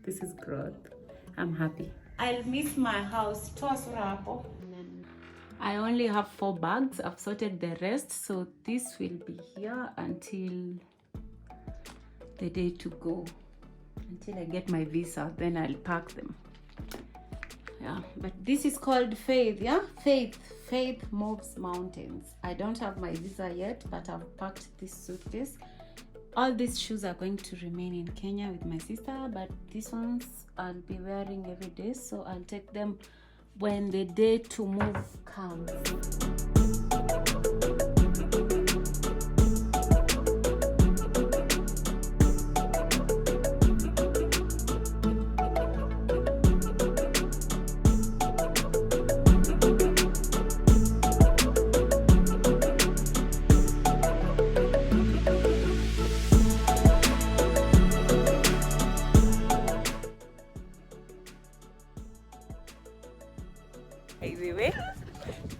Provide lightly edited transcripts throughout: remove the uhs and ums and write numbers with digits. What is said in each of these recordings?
This is growth. I'm happy. I'll miss my house. I only have 4 bags. I've sorted the rest, so this will be here until the day to go. Until I get my visa, then I'll pack them. Yeah, but this is called faith. Yeah, faith moves mountains. I don't have my visa yet, but I've packed this suitcase. All these shoes are going to remain in Kenya with my sister, but these ones I'll be wearing every day, so I'll take them when the day to move comes. Highway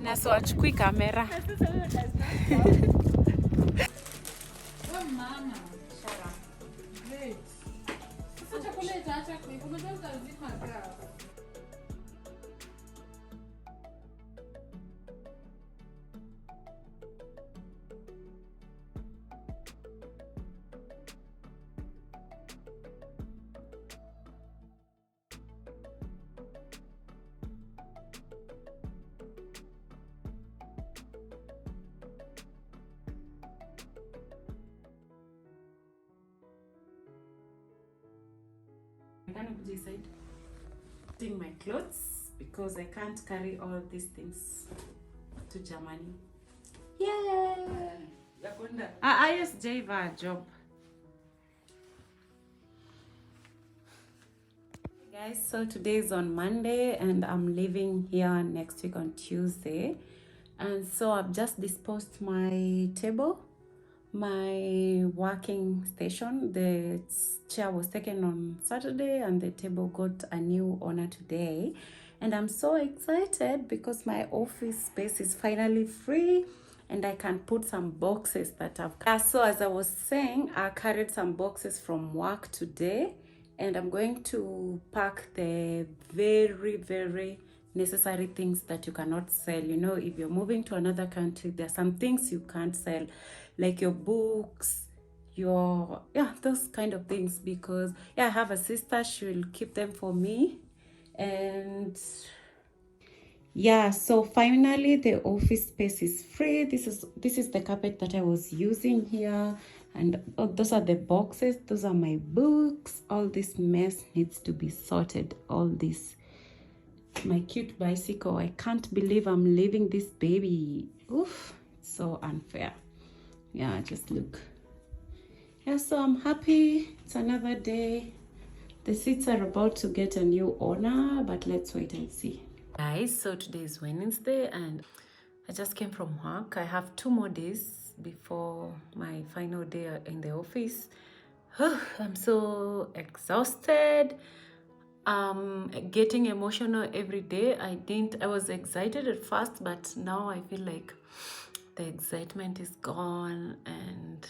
na so achukui kamera. I'm gonna decide putting my clothes because I can't carry all these things to Germany. Yay! I just gave her a job. Hey guys, so today is on Monday and I'm leaving here next week on Tuesday. And so I've just disposed my table, my working station. The chair was taken on Saturday and the table got a new owner today, and I'm so excited because my office space is finally free and I can put some boxes that I've so as I was saying, I carried some boxes from work today and I'm going to pack the very necessary things that you cannot sell. You know, if you're moving to another country, there are some things you can't sell, like your books, your those kind of things, because I have a sister, she will keep them for me. And so finally the office space is free. This is the carpet that I was using here, and those are the boxes, those are my books. All this mess needs to be sorted. All this, my cute bicycle, I can't believe I'm leaving this baby. Oof, so unfair. Just look. So I'm happy. It's another day. The seats are about to get a new owner, but let's wait and see. Guys, so today is Wednesday and I just came from work. I have 2 more days before my final day in the office. I'm so exhausted. Getting emotional every day. I was excited at first, but now I feel like the excitement is gone and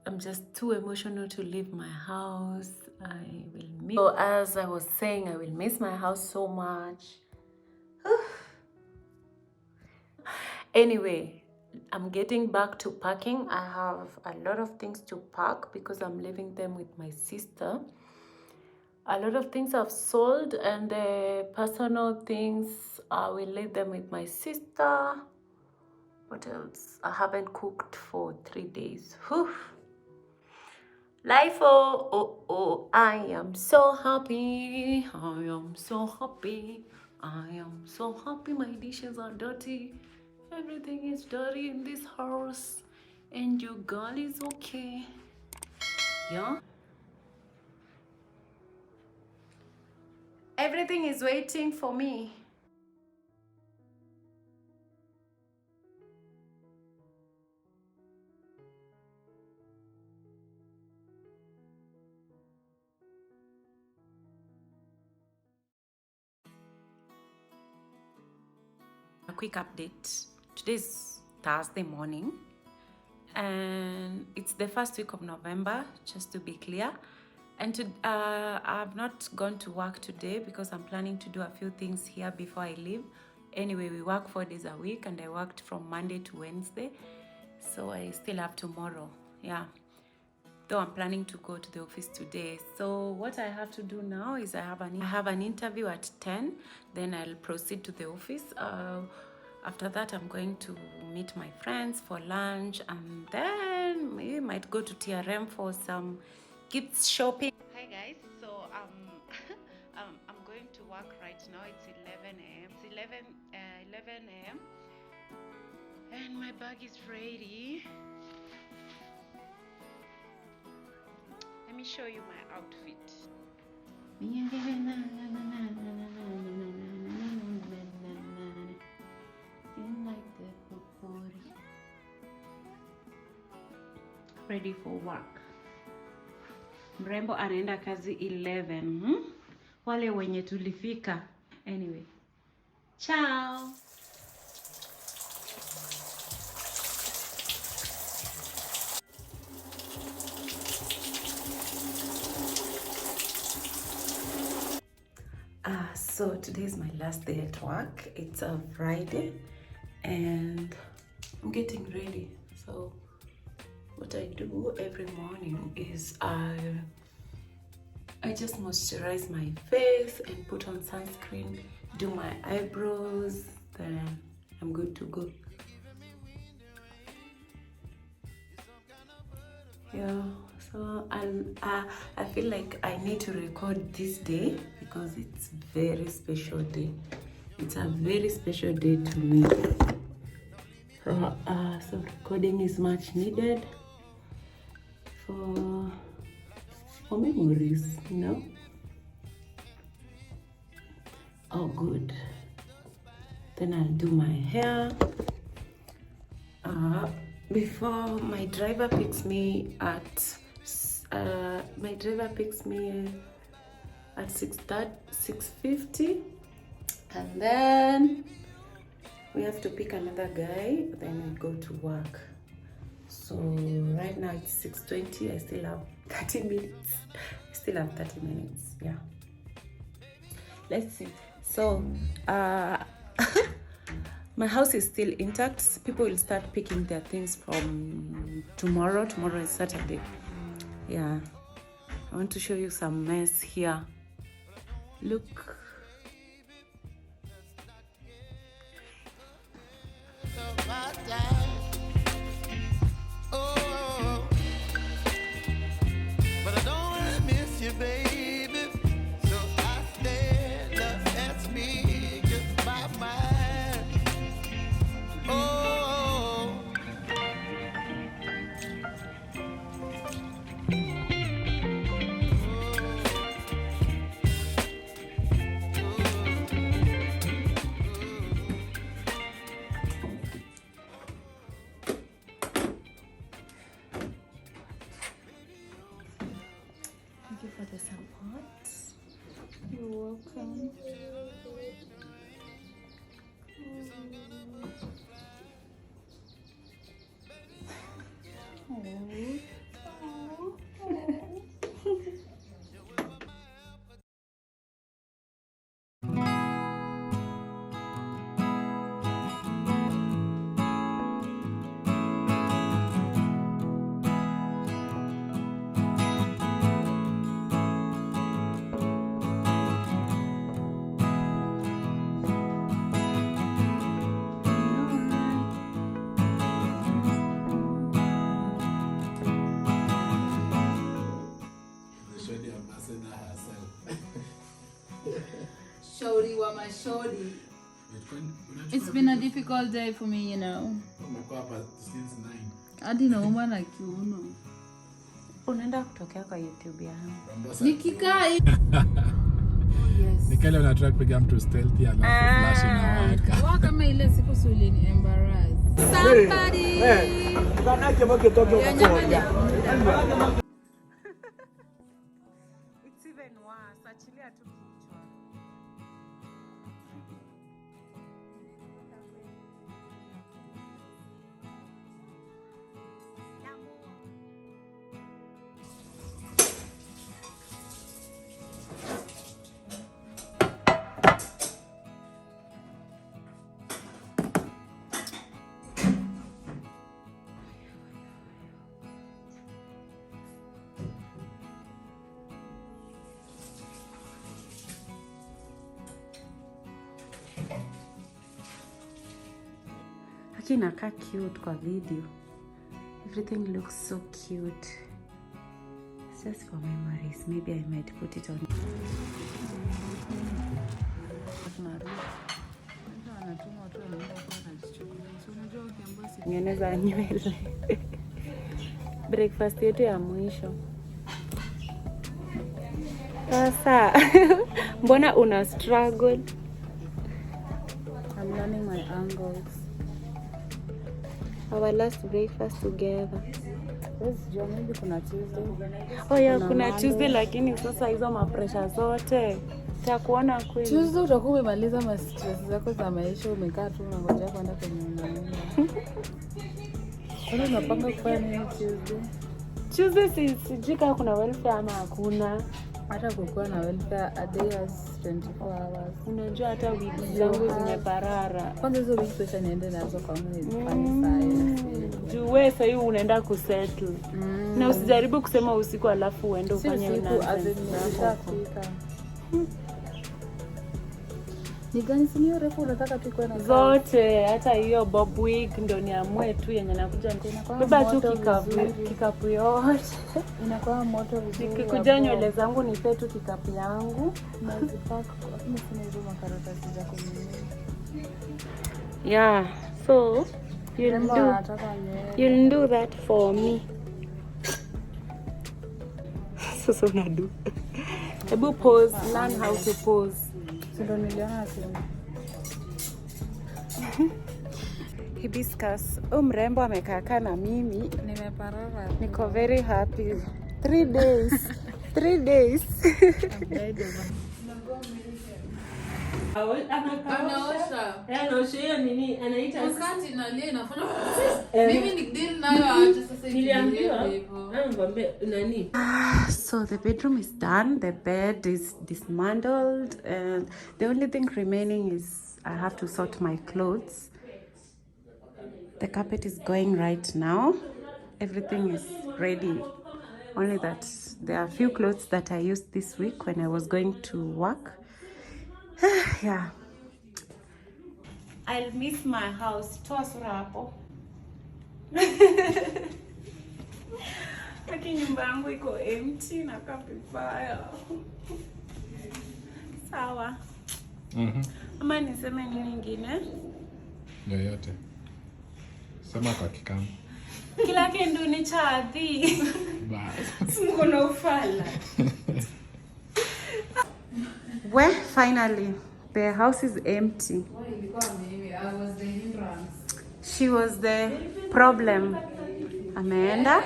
I'm just too emotional to leave my house. I will miss. So as I was saying, I will miss my house so much. Anyway, I'm getting back to packing. I have a lot of things to pack because I'm leaving them with my sister. A lot of things I've sold, and the personal things I will leave them with my sister. What else? I haven't cooked for 3 days. Whew. Life, oh, I am so happy. I am so happy. I am so happy. My dishes are dirty. Everything is dirty in this house. And your girl is okay. Yeah? Everything is waiting for me. A quick update. Today's Thursday morning and it's the first week of November, just to be clear. And I've not gone to work today because I'm planning to do a few things here before I leave. Anyway, we work 4 days a week and I worked from Monday to Wednesday. So I still have tomorrow. Yeah. Though I'm planning to go to the office today. So what I have to do now is I have an interview at 10. Then I'll proceed to the office. After that, I'm going to meet my friends for lunch. And then we might go to TRM for some gifts shopping. Hi guys, so I'm going to work right now. It's 11 a.m. It's 11 a.m. and my bag is ready. Let me show you my outfit. Ready for work. Mrembo anaenda kazi 11. Wale wenye tulifika. Anyway. Ciao. So today is my last day at work. It's a Friday and I'm getting ready. So what I do every morning is I just moisturize my face and put on sunscreen, do my eyebrows, then I'm good to go. Yeah, so I feel like I need to record this day because it's very special day. It's a very special day to me. So recording is much needed for memories, you know. Oh, good. Then I'll do my hair. Before my driver picks me at 6:50, and then we have to pick another guy, then we go to work. So right now it's 6:20. I still have 30 minutes. Yeah, let's see. So my house is still intact. People will start picking their things from tomorrow. Tomorrow is Saturday. Yeah, I want to show you some mess here. Look. But I don't want to miss you, baby. So I stand up and speak my mind. Oh. Thank you for the support. You're welcome. Shorty, what my shorty? It's been a difficult day for me, you know. Since 9. Hadi nauma na kiuno. Unaenda kutokea kwa YouTube yangu. Nikikaa yes. Nikale unataka kupiga mtu stealthy alafu flash inawaka. Waka kama ile siku sulini embarrass. Somebody. It's even worse. Achilia tu kichwa. inakaa cute kwa video. Everything looks so cute. It's just for memories. Maybe I might put it on. Nyeneza nywele. Breakfast yetu ya mwisho. Sasa, mbona una struggle? I'm learning my angles. Our last breakfast together. Maybe kuna Tuesday. Oh yeah, kuna Tuesday, lakini sasa hizo mapresha zote. Takuona kweli. Tuesday utakuwa umemaliza ma stress zako za maisha, umekaa tu unangojea kwenda kwenye unaenda. Kuna unapanga kufanya nini Tuesday? Tuesday sijui kama kuna welfare ama hakuna. Hata kukuwa na welfare a day has 24 hours. Unajua hata wiki zangu zimeparara. Kwanza hizo wiki pesa niende nazo kwa mwezi fani saa. Juu wewe sasa hivi unaenda kusettle. Na usijaribu kusema usiku alafu uende ufanye nonsense. Ni gani sinio refu unataka tu kwenda zote, hata hiyo bob wig ndio niamue tu yenye nakuja beba tu kikapu yote. Inakuwa moto vizuri. Nikikuja nywele zangu nipe tu kikapu yangu. Nazipaka lakini sina hizo makaratasi za kununua. Yeah, so you'll do that for me. So unadu. Hebu pose, learn how to pose. Ndio niliona simu. Hibiscus. Mrembo amekaa na mimi. Nimeparara. Niko very happy. 3 days. 3 days. Anaosha nini? Anaita wakati nalia inafanya mimi ni deal nayo acha sasa niliambiwa ngombe nani. So the bedroom is done, the bed is dismantled, and the only thing remaining is I have to sort my clothes. The carpet is going right now. Everything is ready. Only that there are a few clothes that I used this week when I was going to work. Yeah. I'll miss my house. Tosrapo. Lakini nyumba yangu iko empty na kapipaya. Sawa. Ama niseme nini nyingine? Yoyote. Sema kwa kikamu. Kila kindu ni chadhi. Bas. Mkono ufala. Well, finally, the house is empty. I was the hindrance. She was the problem. Amanda,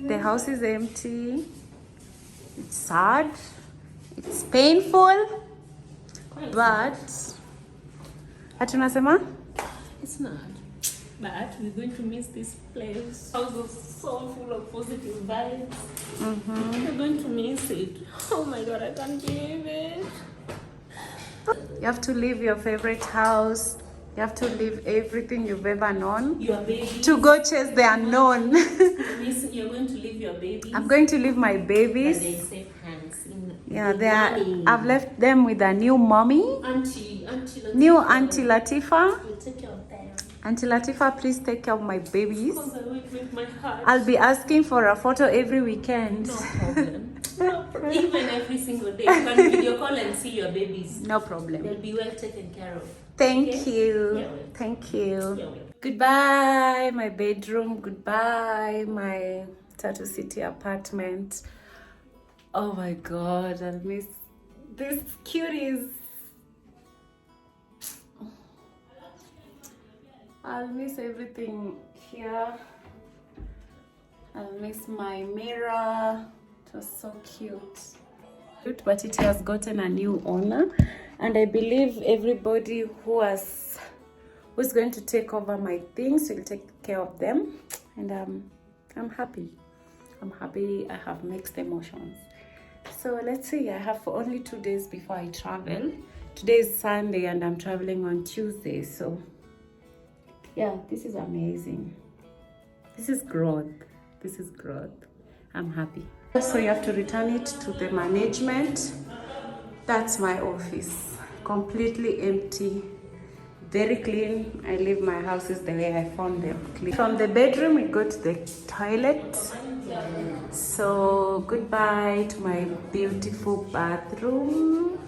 the house is empty. It's sad. It's painful. But, hatunasema? It's not. But we're going to miss this place. House was so full of positive vibes. We're going to miss it. Oh my God, I can't believe it. You have to leave your favorite house. You have to leave everything you've ever known. Your babies. To go chase the unknown. You're going to leave your babies. I'm going to leave my babies. But they're safe hands. Yeah, they are. I've left them with a new mommy. Auntie Latifa. New Auntie Latifa. We'll take care of them. Auntie Latifa, please take care of my babies. With my heart. I'll be asking for a photo every weekend. No problem. No problem. Even every single day. You can video call and see your babies. No problem. They'll be well taken care of. Thank you. Yeah, thank you. Yeah, goodbye, my bedroom. Goodbye, my Tattoo City apartment. Oh my God, I'll miss these cuties. I'll miss everything here. I'll miss my mirror. It was so cute. But it has gotten a new owner. And I believe everybody who's going to take over my things will take care of them. And I'm happy. I'm happy. I have mixed emotions. So let's see. I have only 2 days before I travel. Today is Sunday and I'm traveling on Tuesday. So yeah, this is amazing. This is growth. This is growth. I'm happy. So you have to return it to the management. That's my office. Completely empty. very clean. I leave my houses the way I found them, clean. From the bedroom, we go to the toilet. So goodbye to my beautiful bathroom.